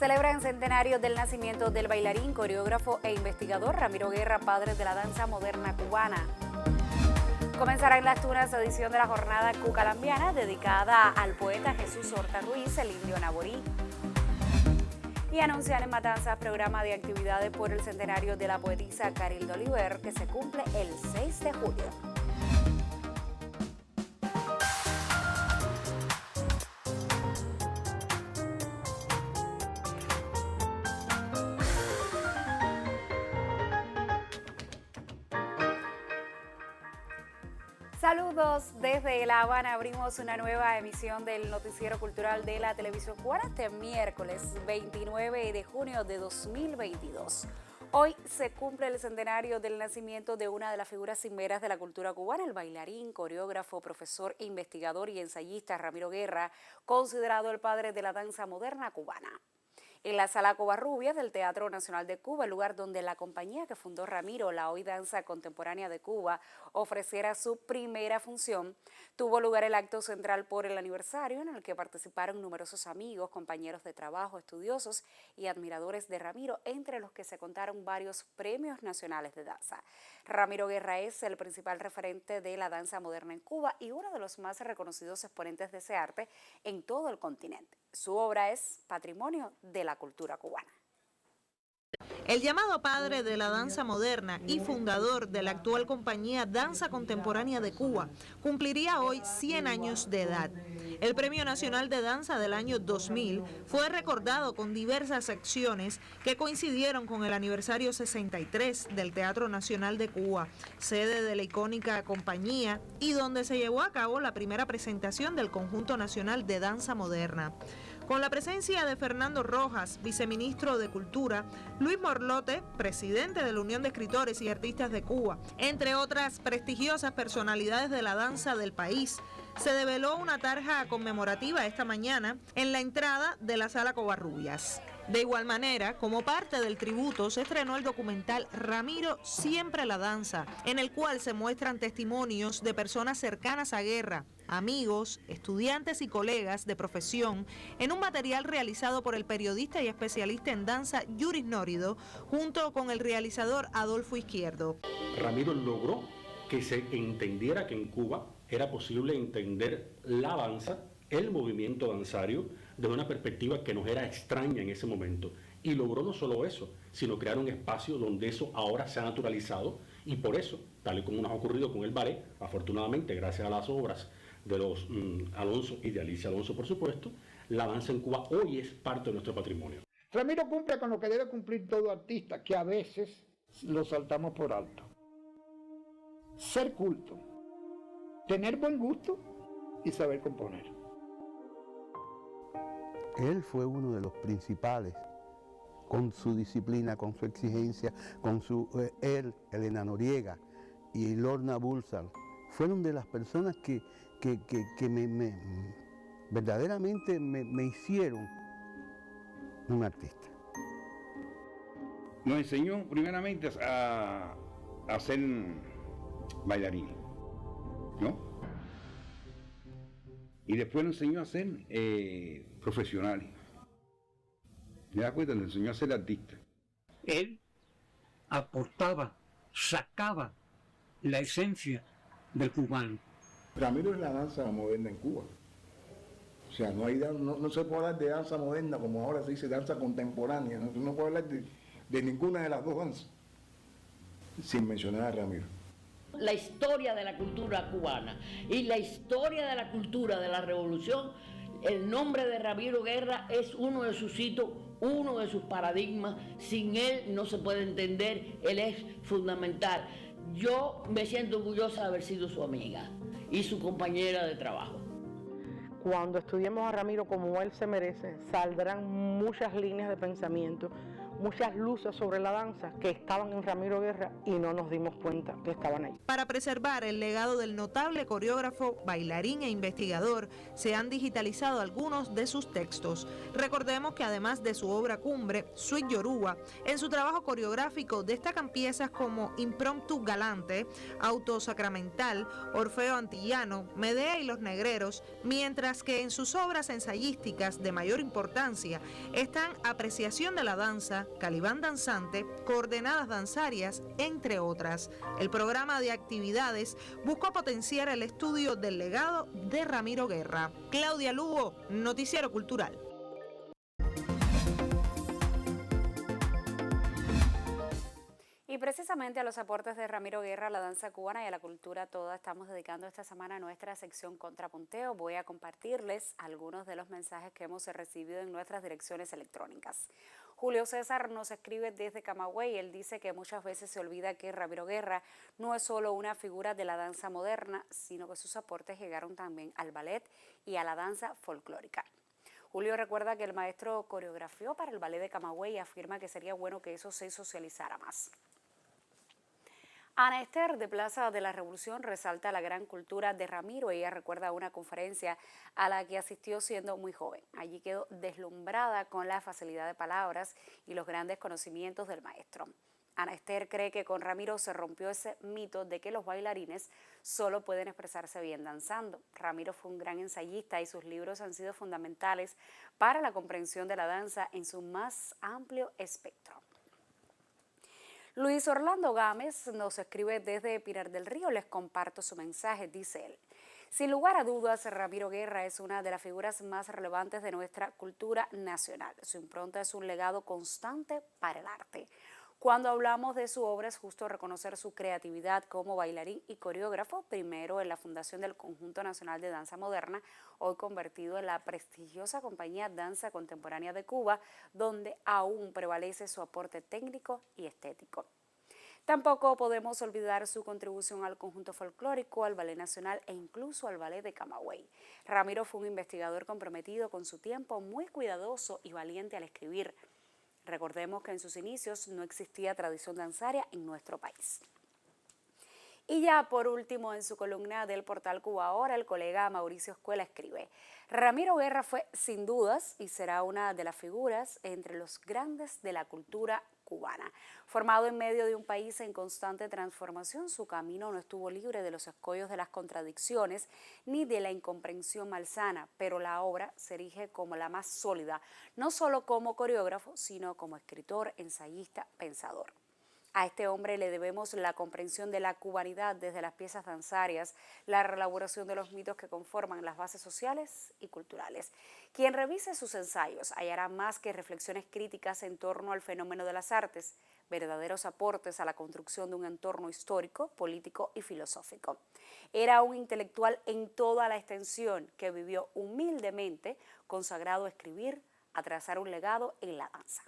Celebran centenario del nacimiento del bailarín, coreógrafo e investigador Ramiro Guerra, padre de la danza moderna cubana. Comenzará en Las Tunas edición de la jornada cucalambiana dedicada al poeta Jesús Horta Ruiz, el indio naborí. Y anuncian en Matanzas programa de actividades por el centenario de la poetisa Carilda Oliver, que se cumple el 6 de julio. Saludos desde La Habana, abrimos una nueva emisión del Noticiero Cultural de la Televisión Cubana este miércoles 29 de junio de 2022. Hoy se cumple el centenario del nacimiento de una de las figuras cimeras de la cultura cubana, el bailarín, coreógrafo, profesor, investigador y ensayista Ramiro Guerra, considerado el padre de la danza moderna cubana. En la Sala Covarrubias del Teatro Nacional de Cuba, el lugar donde la compañía que fundó Ramiro, la hoy Danza Contemporánea de Cuba, ofreciera su primera función, tuvo lugar el acto central por el aniversario en el que participaron numerosos amigos, compañeros de trabajo, estudiosos y admiradores de Ramiro, entre los que se contaron varios premios nacionales de danza. Ramiro Guerra es el principal referente de la danza moderna en Cuba y uno de los más reconocidos exponentes de ese arte en todo el continente. Su obra es patrimonio de la cultura cubana. El llamado padre de la danza moderna y fundador de la actual compañía Danza Contemporánea de Cuba cumpliría hoy 100 años de edad. El Premio Nacional de Danza del año 2000 fue recordado con diversas secciones que coincidieron con el aniversario 63 del Teatro Nacional de Cuba, sede de la icónica compañía y donde se llevó a cabo la primera presentación del Conjunto Nacional de Danza Moderna. Con la presencia de Fernando Rojas, viceministro de Cultura, Luis Morlote, presidente de la Unión de Escritores y Artistas de Cuba, entre otras prestigiosas personalidades de la danza del país, se develó una tarja conmemorativa esta mañana en la entrada de la Sala Covarrubias. De igual manera, como parte del tributo, se estrenó el documental Ramiro Siempre la Danza, en el cual se muestran testimonios de personas cercanas a Guerra, amigos, estudiantes y colegas de profesión, en un material realizado por el periodista y especialista en danza Yuris Nórido, junto con el realizador Adolfo Izquierdo. Ramiro logró que se entendiera que en Cuba era posible entender la danza, el movimiento danzario, de una perspectiva que nos era extraña en ese momento. Y logró no solo eso, sino crear un espacio donde eso ahora se ha naturalizado y por eso, tal y como nos ha ocurrido con el ballet, afortunadamente gracias a las obras de los Alonso y de Alicia Alonso, por supuesto, la danza en Cuba hoy es parte de nuestro patrimonio. Ramiro cumple con lo que debe cumplir todo artista, que a veces lo saltamos por alto. Ser culto, tener buen gusto y saber componer. Él fue uno de los principales, con su disciplina, con su exigencia, con Elena Noriega y Lorna Bulsal, fueron de las personas que verdaderamente me hicieron un artista. Nos enseñó primeramente a ser bailarín, ¿no? Y después nos enseñó a ser profesionales. ¿Me das cuenta? Nos enseñó a ser artista. Él aportaba, sacaba la esencia del cubano. Ramiro es la danza moderna en Cuba. O sea, no se puede hablar de danza moderna como ahora se dice danza contemporánea. No se puede hablar de ninguna de las dos danzas sin mencionar a Ramiro. La historia de la cultura cubana y la historia de la cultura de la revolución, el nombre de Ramiro Guerra es uno de sus hitos, uno de sus paradigmas. Sin él no se puede entender, él es fundamental. Yo me siento orgullosa de haber sido su amiga y su compañera de trabajo. Cuando estudiemos a Ramiro como él se merece, saldrán muchas líneas de pensamiento, muchas luces sobre la danza que estaban en Ramiro Guerra y no nos dimos cuenta que estaban ahí. Para preservar el legado del notable coreógrafo, bailarín e investigador, se han digitalizado algunos de sus textos. Recordemos que además de su obra cumbre, Sweet Yoruba, en su trabajo coreográfico destacan piezas como Impromptu Galante, Auto Sacramental, Orfeo Antillano, Medea y los Negreros, mientras que en sus obras ensayísticas de mayor importancia están Apreciación de la danza, Calibán danzante, Coordenadas danzarias, entre otras. El programa de actividades buscó potenciar el estudio del legado de Ramiro Guerra. Claudia Lugo, Noticiero Cultural. Y precisamente a los aportes de Ramiro Guerra a la danza cubana y a la cultura toda estamos dedicando esta semana nuestra sección Contrapunteo. Voy a compartirles algunos de los mensajes que hemos recibido en nuestras direcciones electrónicas. Julio César nos escribe desde Camagüey. Él dice que muchas veces se olvida que Ramiro Guerra no es solo una figura de la danza moderna, sino que sus aportes llegaron también al ballet y a la danza folclórica. Julio recuerda que el maestro coreografió para el ballet de Camagüey y afirma que sería bueno que eso se socializara más. Ana Esther de Plaza de la Revolución resalta la gran cultura de Ramiro. Ella recuerda una conferencia a la que asistió siendo muy joven. Allí quedó deslumbrada con la facilidad de palabras y los grandes conocimientos del maestro. Ana Esther cree que con Ramiro se rompió ese mito de que los bailarines solo pueden expresarse bien danzando. Ramiro fue un gran ensayista y sus libros han sido fundamentales para la comprensión de la danza en su más amplio espectro. Luis Orlando Gámez nos escribe desde Pinar del Río. Les comparto su mensaje, dice él. Sin lugar a dudas, Ramiro Guerra es una de las figuras más relevantes de nuestra cultura nacional. Su impronta es un legado constante para el arte. Cuando hablamos de su obra es justo reconocer su creatividad como bailarín y coreógrafo, primero en la fundación del Conjunto Nacional de Danza Moderna, hoy convertido en la prestigiosa compañía Danza Contemporánea de Cuba, donde aún prevalece su aporte técnico y estético. Tampoco podemos olvidar su contribución al conjunto folclórico, al Ballet Nacional e incluso al Ballet de Camagüey. Ramiro fue un investigador comprometido con su tiempo, muy cuidadoso y valiente al escribir. Recordemos que en sus inicios no existía tradición danzaria en nuestro país. Y ya por último, en su columna del portal Cuba Ahora, el colega Mauricio Escuela escribe: Ramiro Guerra fue sin dudas y será una de las figuras entre los grandes de la cultura cubana. Formado en medio de un país en constante transformación, su camino no estuvo libre de los escollos de las contradicciones ni de la incomprensión malsana, pero la obra se erige como la más sólida, no solo como coreógrafo, sino como escritor, ensayista, pensador. A este hombre le debemos la comprensión de la cubanidad desde las piezas danzarias, la reelaboración de los mitos que conforman las bases sociales y culturales. Quien revise sus ensayos hallará más que reflexiones críticas en torno al fenómeno de las artes, verdaderos aportes a la construcción de un entorno histórico, político y filosófico. Era un intelectual en toda la extensión que vivió humildemente, consagrado a escribir, a trazar un legado en la danza.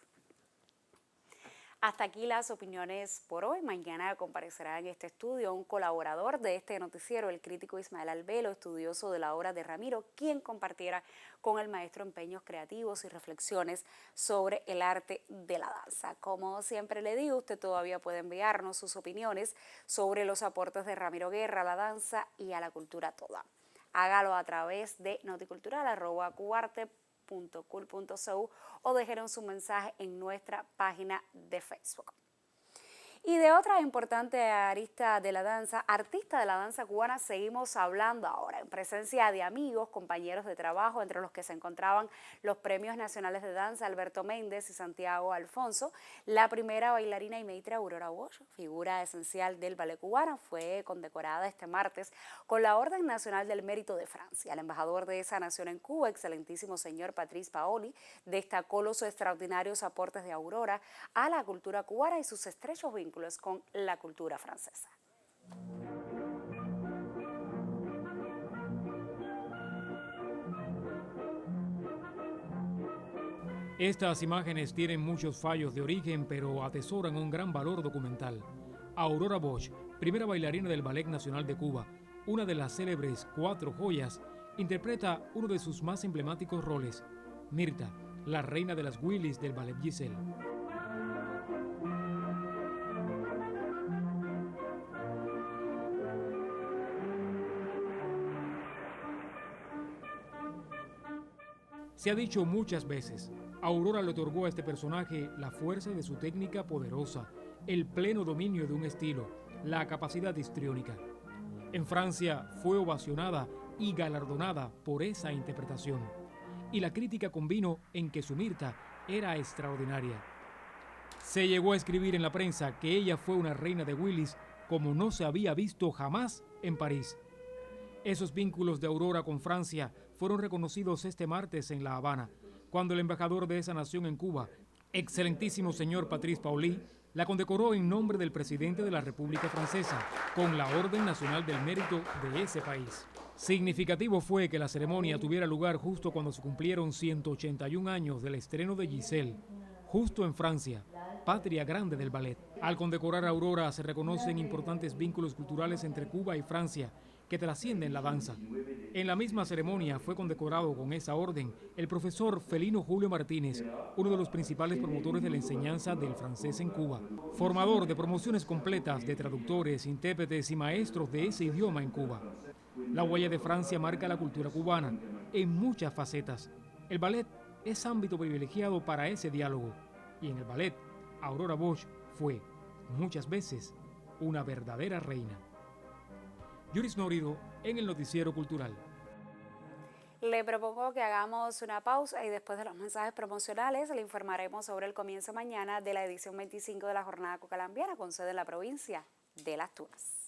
Hasta aquí las opiniones por hoy. Mañana comparecerá en este estudio un colaborador de este noticiero, el crítico Ismael Albelo, estudioso de la obra de Ramiro, quien compartiera con el maestro empeños creativos y reflexiones sobre el arte de la danza. Como siempre le digo, usted todavía puede enviarnos sus opiniones sobre los aportes de Ramiro Guerra a la danza y a la cultura toda. Hágalo a través de noticultural@cuarte.cul.cu o déjenos su mensaje en nuestra página de Facebook. Y de otra importante artista de la danza cubana, seguimos hablando ahora, en presencia de amigos, compañeros de trabajo, entre los que se encontraban los Premios Nacionales de Danza Alberto Méndez y Santiago Alfonso. La primera bailarina y maestra Aurora Bosch, figura esencial del ballet cubano, fue condecorada este martes con la Orden Nacional del Mérito de Francia. El embajador de esa nación en Cuba, excelentísimo señor Patrice Paoli, destacó los extraordinarios aportes de Aurora a la cultura cubana y sus estrechos vínculos con la cultura francesa. Estas imágenes tienen muchos fallos de origen, pero atesoran un gran valor documental. Aurora Bosch, primera bailarina del Ballet Nacional de Cuba, una de las célebres 4 joyas, interpreta uno de sus más emblemáticos roles, Mirta, la reina de las Willis del Ballet Giselle. Se ha dicho muchas veces, Aurora le otorgó a este personaje la fuerza de su técnica poderosa, el pleno dominio de un estilo, la capacidad histriónica. En Francia fue ovacionada y galardonada por esa interpretación, y la crítica convino en que su Mirta era extraordinaria. Se llegó a escribir en la prensa que ella fue una reina de Willis como no se había visto jamás en París. Esos vínculos de Aurora con Francia fueron reconocidos este martes en La Habana, cuando el embajador de esa nación en Cuba, excelentísimo señor Patrice Pauli, la condecoró en nombre del presidente de la República Francesa con la Orden Nacional del Mérito de ese país. Significativo fue que la ceremonia tuviera lugar justo cuando se cumplieron 181 años del estreno de Giselle, justo en Francia, patria grande del ballet. Al condecorar a Aurora se reconocen importantes vínculos culturales entre Cuba y Francia que trascienden la danza. En la misma ceremonia fue condecorado con esa orden el profesor Felino Julio Martínez, uno de los principales promotores de la enseñanza del francés en Cuba, formador de promociones completas de traductores, intérpretes y maestros de ese idioma en Cuba. La huella de Francia marca la cultura cubana en muchas facetas. El ballet es ámbito privilegiado para ese diálogo, y en el ballet, Aurora Bosch fue, muchas veces, una verdadera reina. Yuris Norido en el Noticiero Cultural. Le propongo que hagamos una pausa y después de los mensajes promocionales le informaremos sobre el comienzo mañana de la edición 25 de la Jornada Cucalambiana con sede en la provincia de Las Tunas.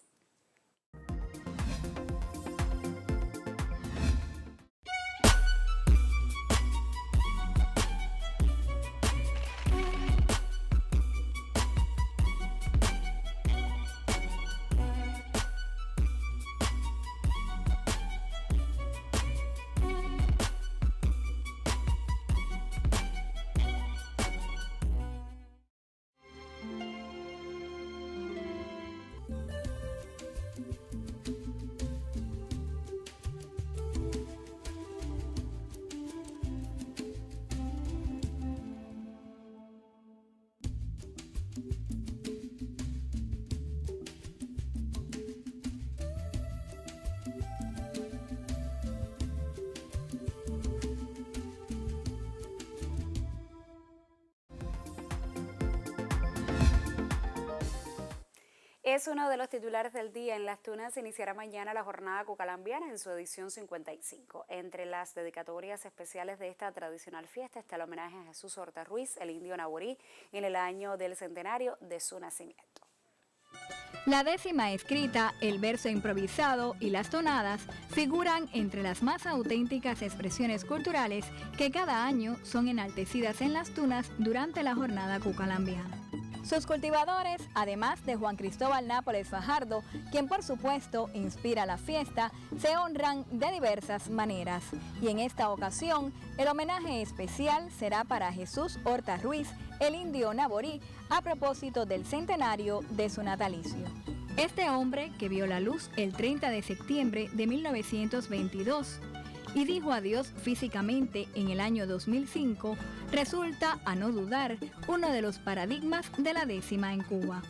Es uno de los titulares del día. En Las Tunas se iniciará mañana la Jornada Cucalambiana en su edición 55. Entre las dedicatorias especiales de esta tradicional fiesta está el homenaje a Jesús Horta Ruiz, el indio Naborí, en el año del centenario de su nacimiento. La décima escrita, el verso improvisado y las tonadas figuran entre las más auténticas expresiones culturales que cada año son enaltecidas en Las Tunas durante la Jornada Cucalambiana. Sus cultivadores, además de Juan Cristóbal Nápoles Fajardo, quien por supuesto inspira la fiesta, se honran de diversas maneras. Y en esta ocasión, el homenaje especial será para Jesús Horta Ruiz, el indio Naborí, a propósito del centenario de su natalicio. Este hombre, que vio la luz el 30 de septiembre de 1922, y dijo adiós físicamente en el año 2005, resulta, a no dudar, uno de los paradigmas de la décima en Cuba.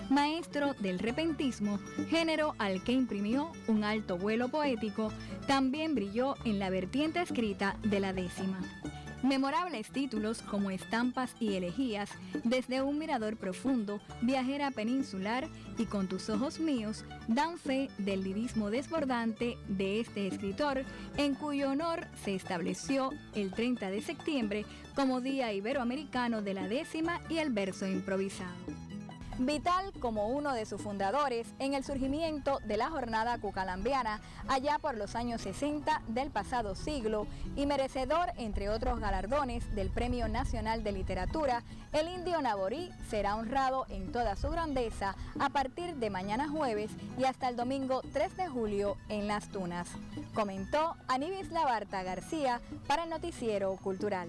Maestro del repentismo, género al que imprimió un alto vuelo poético, también brilló en la vertiente escrita de la décima. Memorables títulos como Estampas y Elegías, Desde un mirador profundo, Viajera peninsular y Con tus ojos míos dan fe del lirismo desbordante de este escritor, en cuyo honor se estableció el 30 de septiembre como Día Iberoamericano de la Décima y el verso improvisado. Vital como uno de sus fundadores en el surgimiento de la Jornada Cucalambiana allá por los años 60 del pasado siglo y merecedor, entre otros galardones, del Premio Nacional de Literatura, el indio Naborí será honrado en toda su grandeza a partir de mañana jueves y hasta el domingo 3 de julio en Las Tunas, comentó Aníbal Labarta García para el Noticiero Cultural.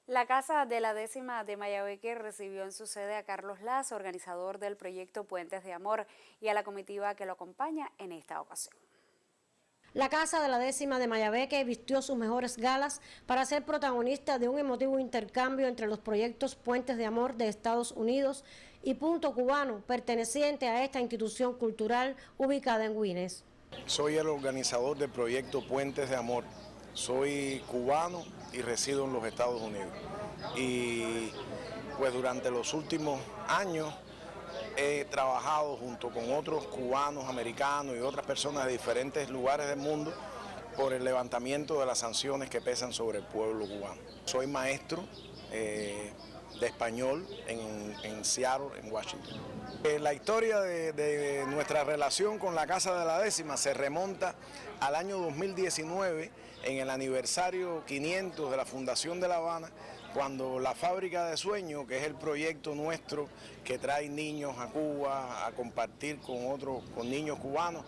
La Casa de la Décima de Mayabeque recibió en su sede a Carlos Lazo, organizador del proyecto Puentes de Amor, y a la comitiva que lo acompaña en esta ocasión. La Casa de la Décima de Mayabeque vistió sus mejores galas para ser protagonista de un emotivo intercambio entre los proyectos Puentes de Amor de Estados Unidos y Punto Cubano, perteneciente a esta institución cultural ubicada en Güines. Soy el organizador del proyecto Puentes de Amor. Soy cubano y resido en los Estados Unidos. Y pues durante los últimos años he trabajado junto con otros cubanos, americanos y otras personas de diferentes lugares del mundo por el levantamiento de las sanciones que pesan sobre el pueblo cubano. Soy maestro de español en Seattle, en Washington. La historia de nuestra relación con la Casa de la Décima se remonta al año 2019, en el aniversario 500 de la Fundación de La Habana, cuando la Fábrica de Sueños, que es el proyecto nuestro que trae niños a Cuba a compartir con niños cubanos,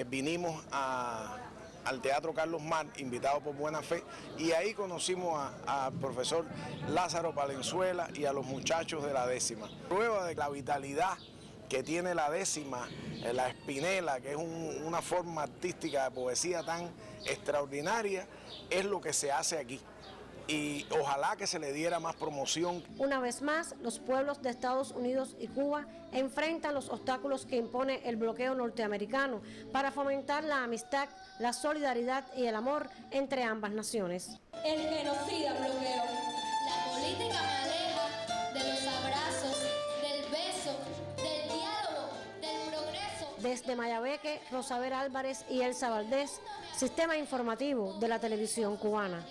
vinimos al Teatro Carlos Marx, invitado por Buena Fe, y ahí conocimos al profesor Lázaro Palenzuela y a los muchachos de la Décima. Prueba de la vitalidad que tiene la Décima, la Espinela, que es una forma artística de poesía tan extraordinaria, es lo que se hace aquí. Y ojalá que se le diera más promoción. Una vez más, los pueblos de Estados Unidos y Cuba enfrentan los obstáculos que impone el bloqueo norteamericano para fomentar la amistad, la solidaridad y el amor entre ambas naciones. El genocida bloqueo. La política me aleja de los abrazos, del beso, del diálogo, del progreso. Desde Mayabeque, Rosaver Álvarez y Elsa Valdés, Sistema Informativo de la Televisión Cubana.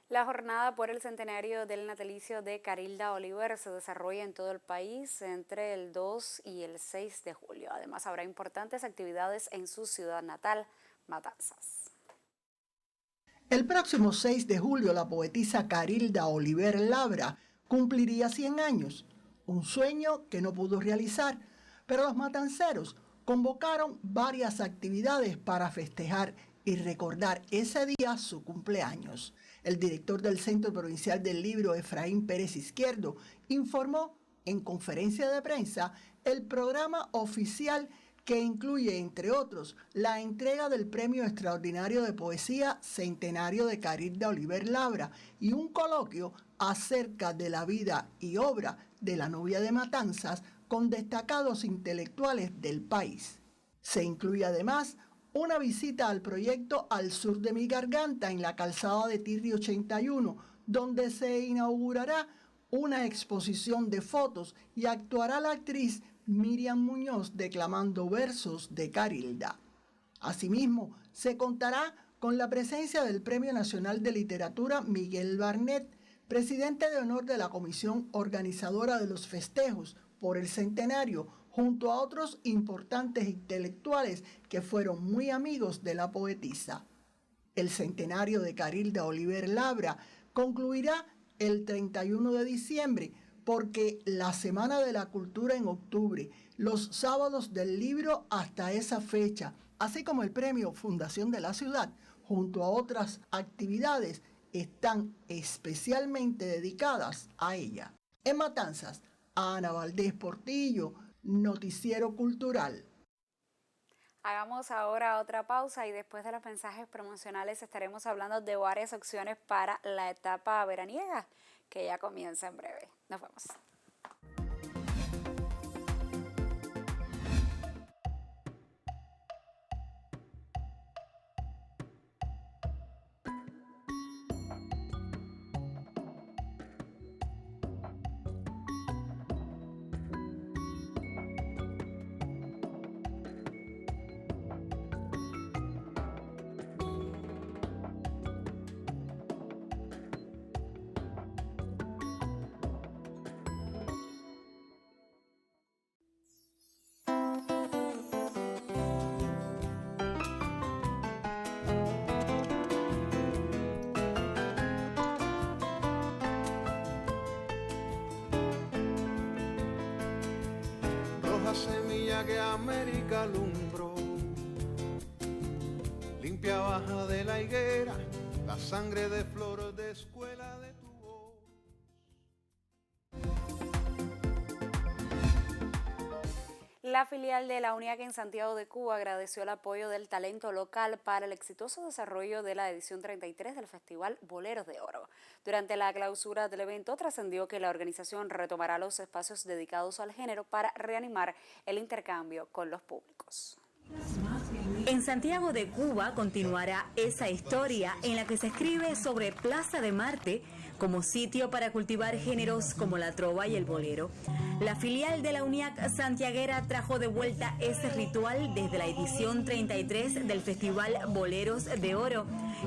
La jornada por el centenario del natalicio de Carilda Oliver se desarrolla en todo el país entre el 2 y el 6 de julio. Además, habrá importantes actividades en su ciudad natal, Matanzas. El próximo 6 de julio, la poetisa Carilda Oliver Labra cumpliría 100 años, un sueño que no pudo realizar, pero los matanceros convocaron varias actividades para festejar y recordar ese día su cumpleaños. El director del Centro Provincial del Libro, Efraín Pérez Izquierdo, informó en conferencia de prensa el programa oficial que incluye, entre otros, la entrega del Premio Extraordinario de Poesía Centenario de Carilda Oliver Labra y un coloquio acerca de la vida y obra de la novia de Matanzas con destacados intelectuales del país. Se incluye además una visita al proyecto Al Sur de mi Garganta en la calzada de Tirri 81, donde se inaugurará una exposición de fotos y actuará la actriz Miriam Muñoz declamando versos de Carilda. Asimismo, se contará con la presencia del Premio Nacional de Literatura Miguel Barnet, presidente de honor de la comisión organizadora de los festejos por el centenario, junto a otros importantes intelectuales que fueron muy amigos de la poetisa. El centenario de Carilda Oliver Labra concluirá el 31 de diciembre porque la Semana de la Cultura en octubre, los sábados del libro hasta esa fecha, así como el premio Fundación de la Ciudad, junto a otras actividades, están especialmente dedicadas a ella. En Matanzas, Ana Valdés Portillo, Noticiero Cultural. Hagamos ahora otra pausa y después de los mensajes promocionales estaremos hablando de varias opciones para la etapa veraniega que ya comienza en breve. Nos vemos. Semilla que América alumbró, limpia baja de la higuera, la sangre de flor de escuela de tu voz. La filial de la UNIAC en Santiago de Cuba agradeció el apoyo del talento local para el exitoso desarrollo de la edición 33 del Festival Boleros de Oro. Durante la clausura del evento trascendió que la organización retomará los espacios dedicados al género para reanimar el intercambio con los públicos. En Santiago de Cuba continuará esa historia en la que se escribe sobre Plaza de Marte como sitio para cultivar géneros como la trova y el bolero. La filial de la UNIAC santiaguera trajo de vuelta ese ritual desde la edición 33 del Festival Boleros de Oro,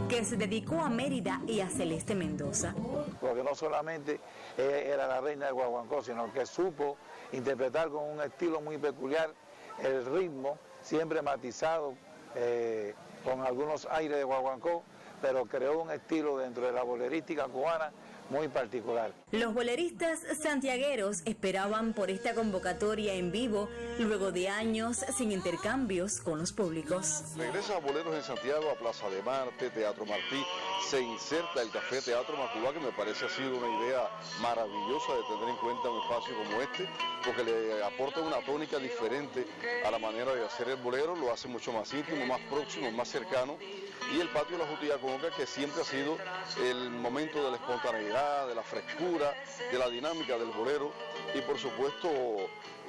que se dedicó a Mérida y a Celeste Mendoza. Porque no solamente era la reina del guaguancó, sino que supo interpretar con un estilo muy peculiar el ritmo, siempre matizado con algunos aires de guaguancó, pero creó un estilo dentro de la bolerística cubana muy particular. Los boleristas santiagueros esperaban por esta convocatoria en vivo luego de años sin intercambios con los públicos. Regresa a Boleros en Santiago, a Plaza de Marte, Teatro Martí, se inserta el Café Teatro Macubá, que me parece ha sido una idea maravillosa de tener en cuenta un espacio como este, porque le aporta una tónica diferente a la manera de hacer el bolero, lo hace mucho más íntimo, más próximo, más cercano, y el patio de la Jutiaconga, que siempre ha sido el momento de la espontaneidad, de la frescura, de la dinámica del bolero y por supuesto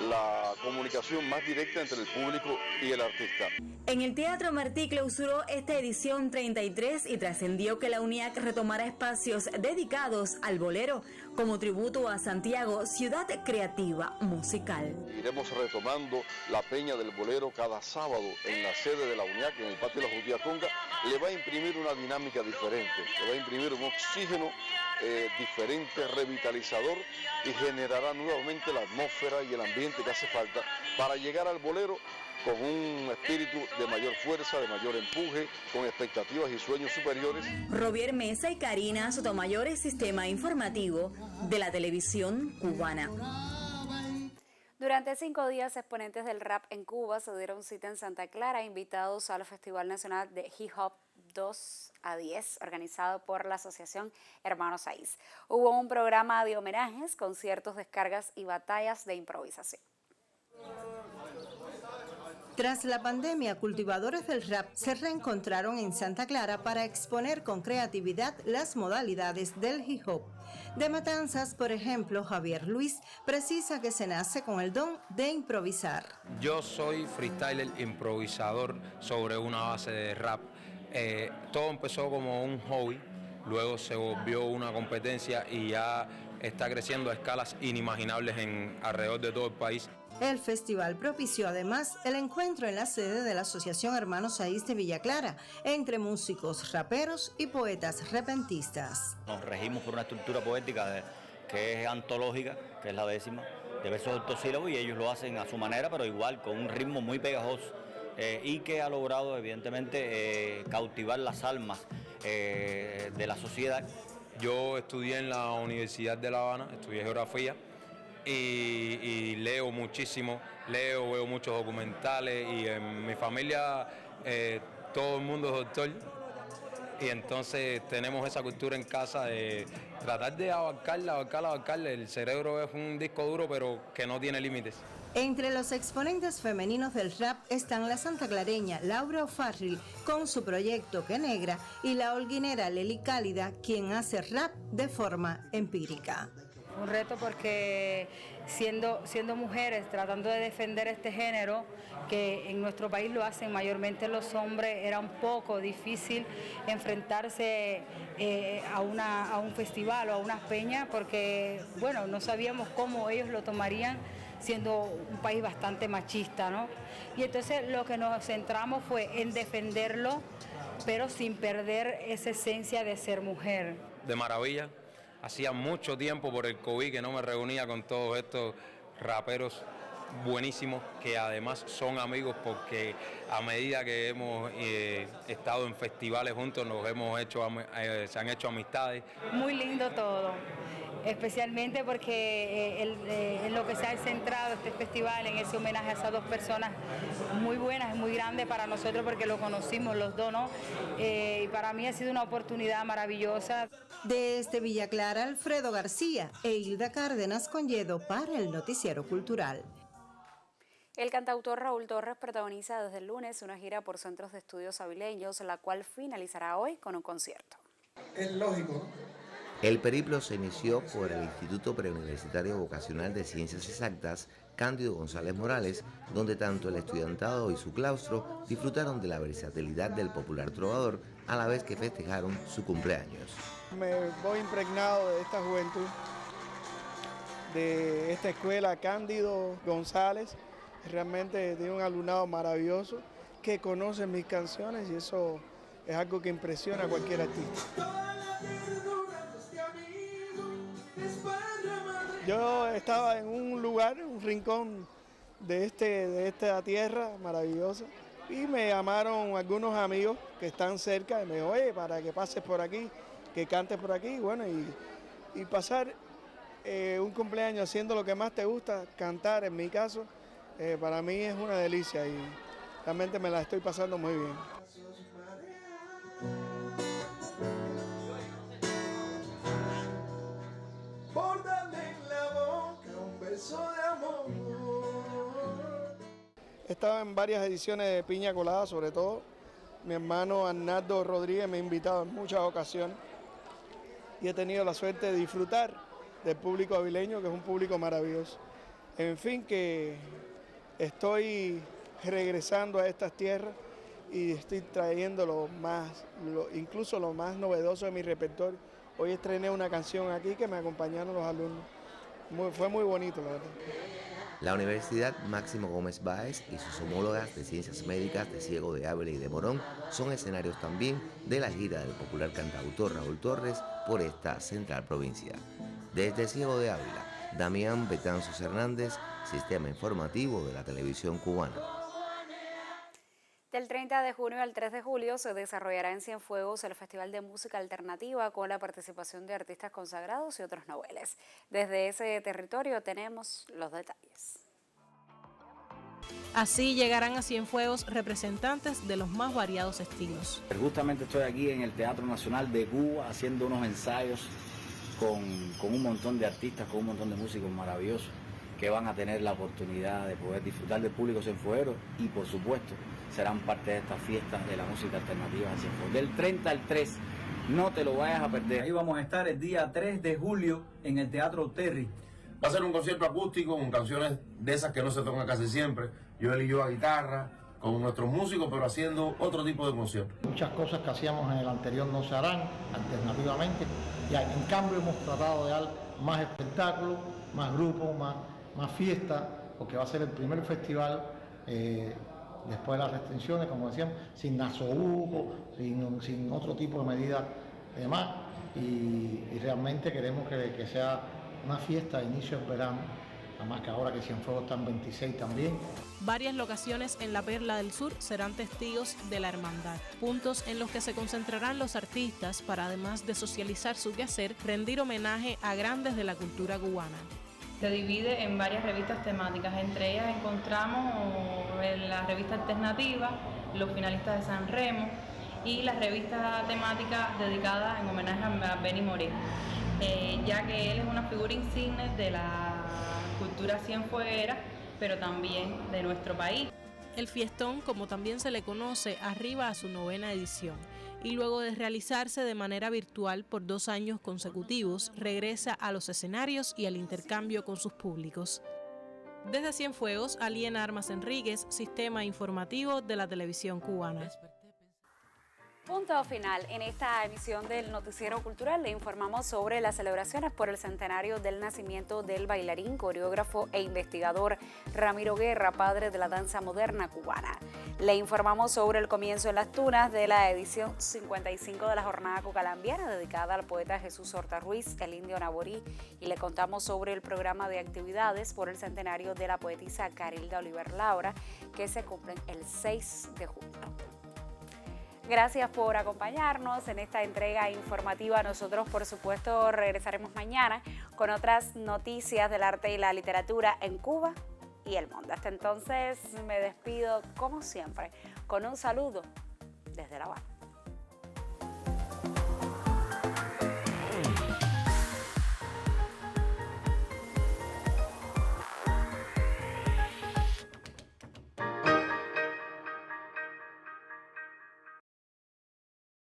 la comunicación más directa entre el público y el artista. En el Teatro Martí clausuró esta edición 33 y trascendió que la UNIAC retomara espacios dedicados al bolero como tributo a Santiago, ciudad creativa musical. Iremos retomando la Peña del Bolero cada sábado en la sede de la UNIAC, en el patio de la Jutiaconga. Le va a imprimir una dinámica diferente, le va a imprimir un oxígeno diferente, revitalizador, y generará nuevamente la atmósfera y el ambiente que hace falta para llegar al bolero con un espíritu de mayor fuerza, de mayor empuje, con expectativas y sueños superiores. Robier Mesa y Karina Sotomayor, Sistema Informativo de la Televisión Cubana. Durante 5 días, exponentes del rap en Cuba se dieron cita en Santa Clara, invitados al Festival Nacional de Hip Hop 2 a 10, organizado por la Asociación Hermanos Saiz. Hubo un programa de homenajes, conciertos, descargas y batallas de improvisación. Tras la pandemia, cultivadores del rap se reencontraron en Santa Clara para exponer con creatividad las modalidades del hip hop. De Matanzas, por ejemplo, Javier Luis precisa que se nace con el don de improvisar. Yo soy freestyler improvisador sobre una base de rap. Todo empezó como un hobby, luego se volvió una competencia y ya está creciendo a escalas inimaginables alrededor de todo el país. El festival propició además el encuentro en la sede de la Asociación Hermanos Saiz de Villa Clara, entre músicos, raperos y poetas repentistas. Nos regimos por una estructura poética que es antológica, que es la 10ª, de versos octosílabos, y ellos lo hacen a su manera, pero igual, con un ritmo muy pegajoso, y que ha logrado evidentemente cautivar las almas de la sociedad. Yo estudié en la Universidad de La Habana, estudié geografía, y leo muchísimo, veo muchos documentales, y en mi familia todo el mundo es doctor, y entonces tenemos esa cultura en casa de tratar de abarcarla. El cerebro es un disco duro, pero que no tiene límites. Entre los exponentes femeninos del rap están la santaclareña Laura O'Farrill con su proyecto Que Negra y la holguinera Leli Cálida, quien hace rap de forma empírica. Un reto porque siendo mujeres, tratando de defender este género, que en nuestro país lo hacen mayormente los hombres, era un poco difícil enfrentarse a un festival o a unas peñas, porque bueno, no sabíamos cómo ellos lo tomarían, siendo un país bastante machista, ¿no? Y entonces lo que nos centramos fue en defenderlo, pero sin perder esa esencia de ser mujer. De maravilla. Hacía mucho tiempo por el COVID que no me reunía con todos estos raperos buenísimos, que además son amigos, porque a medida que hemos estado en festivales juntos se han hecho amistades. Muy lindo todo, especialmente porque en lo que se ha centrado este festival, en ese homenaje a esas dos personas muy buenas, es muy grande para nosotros porque lo conocimos los dos, ¿no? Y para mí ha sido una oportunidad maravillosa. Desde Villa Clara, Alfredo García e Hilda Cárdenas Conyedo para el Noticiero Cultural. El cantautor Raúl Torres protagoniza desde el lunes una gira por centros de estudios avileños, la cual finalizará hoy con un concierto. Es lógico El periplo se inició por el Instituto Preuniversitario Vocacional de Ciencias Exactas Cándido González Morales, donde tanto el estudiantado y su claustro disfrutaron de la versatilidad del popular trovador a la vez que festejaron su cumpleaños. Me voy impregnado de esta juventud, de esta escuela Cándido González. Realmente tiene un alumnado maravilloso que conoce mis canciones y eso es algo que impresiona a cualquier artista. Yo estaba en un lugar, un rincón de esta tierra maravillosa y me llamaron algunos amigos que están cerca y me dijo, oye, para que pases por aquí, que cantes por aquí, bueno, y pasar un cumpleaños haciendo lo que más te gusta, cantar en mi caso, para mí es una delicia y realmente me la estoy pasando muy bien. He estado en varias ediciones de Piña Colada, sobre todo. Mi hermano Arnaldo Rodríguez me ha invitado en muchas ocasiones y he tenido la suerte de disfrutar del público avileño, que es un público maravilloso. En fin, que estoy regresando a estas tierras y estoy trayendo incluso lo más novedoso de mi repertorio. Hoy estrené una canción aquí que me acompañaron los alumnos. Fue muy bonito, la verdad. La Universidad Máximo Gómez Báez y sus homólogas de Ciencias Médicas de Ciego de Ávila y de Morón son escenarios también de la gira del popular cantautor Raúl Torres por esta central provincia. Desde Ciego de Ávila, Damián Betanzos Hernández, Sistema Informativo de la Televisión Cubana. Del 30 de junio al 3 de julio se desarrollará en Cienfuegos el Festival de Música Alternativa con la participación de artistas consagrados y otros noveles. Desde ese territorio tenemos los detalles. Así llegarán a Cienfuegos representantes de los más variados estilos. Justamente estoy aquí en el Teatro Nacional de Cuba haciendo unos ensayos con un montón de artistas, con un montón de músicos maravillosos que van a tener la oportunidad de poder disfrutar del público cienfueguero y por supuesto serán parte de esta fiesta de la música alternativa de Cienfuegos. Del 30 al 3, no te lo vayas a perder. Ahí vamos a estar el día 3 de julio en el Teatro Terry. Va a ser un concierto acústico con canciones de esas que no se tocan casi siempre. Joel y yo a guitarra, con nuestros músicos, pero haciendo otro tipo de concierto. Muchas cosas que hacíamos en el anterior no se harán alternativamente. Y en cambio hemos tratado de dar más espectáculos, más grupos, más fiesta, porque va a ser el primer festival después de las restricciones, como decíamos, sin nasobuco, sin otro tipo de medidas y demás. Y realmente queremos que sea una fiesta de inicio del verano, además que ahora que Cienfuegos está en 26 también. Varias locaciones en la Perla del Sur serán testigos de la hermandad, puntos en los que se concentrarán los artistas para, además de socializar su quehacer, rendir homenaje a grandes de la cultura cubana. Se divide en varias revistas temáticas, entre ellas encontramos la revista alternativa, los finalistas de San Remo y la revista temática dedicada en homenaje a Benny Moré, ya que él es una figura insigne de la cultura cienfueguera, pero también de nuestro país. El fiestón, como también se le conoce, arriba a su 9ª edición y luego de realizarse de manera virtual por 2 años consecutivos, regresa a los escenarios y al intercambio con sus públicos. Desde Cienfuegos, Aliena Armas Enríquez, Sistema Informativo de la Televisión Cubana. Punto final en esta emisión del Noticiero Cultural. Le informamos sobre las celebraciones por el centenario del nacimiento del bailarín, coreógrafo e investigador Ramiro Guerra, padre de la danza moderna cubana. Le informamos sobre el comienzo en las Tunas de la edición 55 de la Jornada Cucalambiana, dedicada al poeta Jesús Horta Ruiz, el indio Naborí, y le contamos sobre el programa de actividades por el centenario de la poetisa Carilda Oliver Laura, que se cumplen el 6 de julio. Gracias por acompañarnos en esta entrega informativa. Nosotros, por supuesto, regresaremos mañana con otras noticias del arte y la literatura en Cuba y el mundo. Hasta entonces, me despido, como siempre, con un saludo desde La Habana.